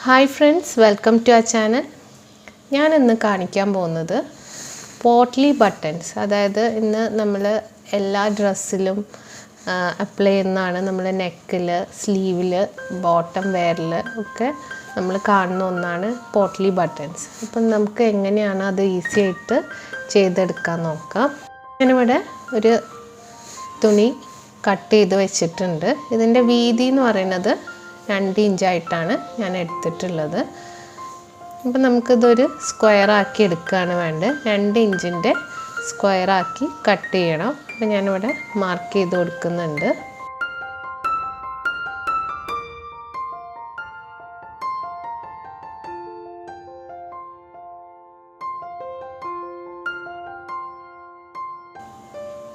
Hi friends, welcome to our channel. ഞാൻ ഇന്ന് കാണിക്കാൻ പോകുന്നത് പോട്ട്ലി ബട്ടൺസ്, അതായത് ഇന്ന് നമ്മൾ എല്ലാ ഡ്രസ്സിലും അപ്ലൈ ചെയ്യുന്നതാണ്. നമ്മൾ നെക്കിൽ, സ്ലീവിൽ, ബോട്ടം വെയറിൽ ഒക്കെ നമ്മൾ കാണുന്ന ഒന്നാണ് പോട്ട്ലി ബട്ടൺസ്. അപ്പം നമുക്ക് എങ്ങനെയാണ് അത് ഈസി ആയിട്ട് ചെയ്തെടുക്കാൻ നോക്കാം. ഞാനിവിടെ ഒരു തുണി കട്ട് ചെയ്ത് വെച്ചിട്ടുണ്ട്. ഇതിൻ്റെ വീതി എന്ന് പറയുന്നത് 2 ഇഞ്ചായിട്ടാണ് ഞാൻ എടുത്തിട്ടുള്ളത്. അപ്പോൾ നമുക്കിതൊരു സ്ക്വയറാക്കി എടുക്കുകയാണ് വേണ്ടത്. 2 ഇഞ്ചിൻ്റെ സ്ക്വയറാക്കി കട്ട് ചെയ്യണം. അപ്പോൾ ഞാനിവിടെ മാർക്ക് ചെയ്ത് കൊടുക്കുന്നുണ്ട്.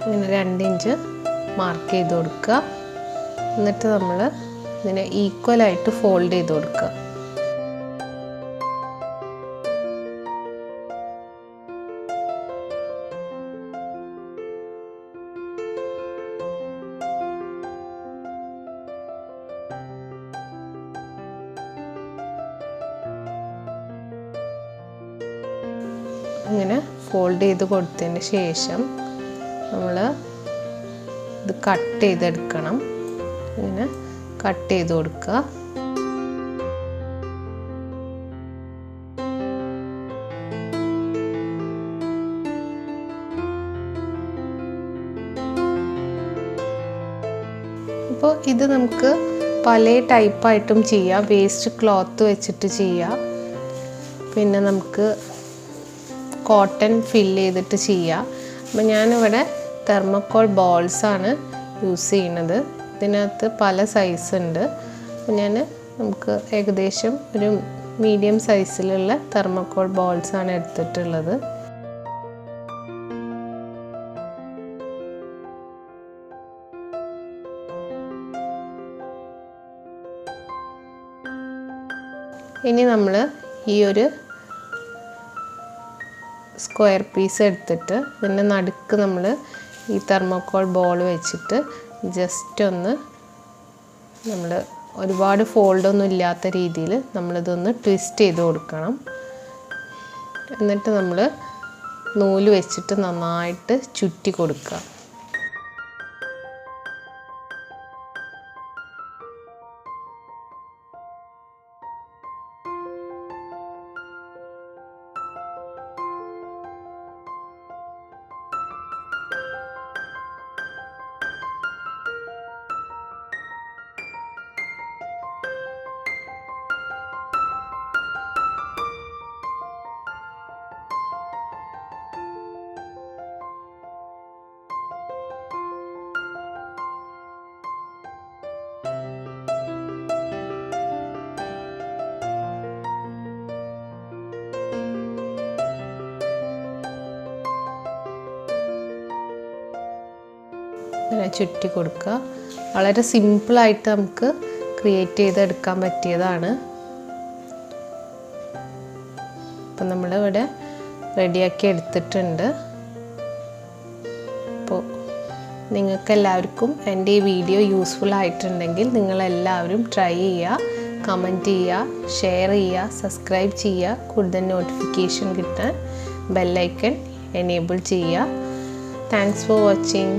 ഇങ്ങനെ 2 ഇഞ്ച് മാർക്ക് ചെയ്ത് കൊടുക്കുക. എന്നിട്ട് നമ്മൾ ഇതിനെ ഈക്വലായിട്ട് ഫോൾഡ് ചെയ്ത് കൊടുക്കുക. ഇങ്ങനെ ഫോൾഡ് ചെയ്ത് കൊടുത്തതിന് ശേഷം നമ്മൾ ഇത് കട്ട് ചെയ്തെടുക്കണം. ഇങ്ങനെ കട്ട് ചെയ്ത് കൊടുക്കുക. അപ്പോൾ ഇത് നമുക്ക് പല ടൈപ്പായിട്ടും ചെയ്യാം. വേസ്റ്റ് ക്ലോത്ത് വെച്ചിട്ട് ചെയ്യാം, പിന്നെ നമുക്ക് കോട്ടൺ ഫില്ല് ചെയ്തിട്ട് ചെയ്യാം. അപ്പോൾ ഞാനിവിടെ തെർമോക്കോൾ ബോൾസാണ് യൂസ് ചെയ്യുന്നത്. ഇതിനകത്ത് പല സൈസ് ഉണ്ട്. അപ്പോൾ നമുക്ക് ഏകദേശം ഒരു മീഡിയം സൈസിലുള്ള തെർമോക്കോൾ ബോൾസാണ് എടുത്തിട്ടുള്ളത്. ഇനി നമ്മൾ ഈ ഒരു സ്ക്വയർ പീസ് എടുത്തിട്ട് ഇതിൻ്റെ നടുക്ക് നമ്മൾ ഈ തെർമോക്കോൾ ബോൾ വെച്ചിട്ട് ജസ്റ്റ് ഒന്ന് നമ്മൾ ഒരുപാട് ഫോൾഡൊന്നും ഇല്ലാത്ത രീതിയിൽ നമ്മളിതൊന്ന് ട്വിസ്റ്റ് ചെയ്ത് കൊടുക്കണം. എന്നിട്ട് നമ്മൾ നൂല് വെച്ചിട്ട് നന്നായിട്ട് ചുറ്റി കൊടുക്കുക. ചുറ്റി കൊടുക്കുക. വളരെ സിമ്പിളായിട്ട് നമുക്ക് ക്രിയേറ്റ് ചെയ്തെടുക്കാൻ പറ്റിയതാണ്. അപ്പം നമ്മളിവിടെ റെഡിയാക്കി എടുത്തിട്ടുണ്ട്. അപ്പോൾ നിങ്ങൾക്കെല്ലാവർക്കും എൻ്റെ ഈ വീഡിയോ യൂസ്ഫുൾ ആയിട്ടുണ്ടെങ്കിൽ നിങ്ങളെല്ലാവരും ട്രൈ ചെയ്യുക, കമൻറ്റ് ചെയ്യുക, ഷെയർ ചെയ്യുക, സബ്സ്ക്രൈബ് ചെയ്യുക. കൂടുതൽ നോട്ടിഫിക്കേഷൻ കിട്ടാൻ ബെല്ലൈക്കൺ എനേബിൾ ചെയ്യുക. Thanks for watching.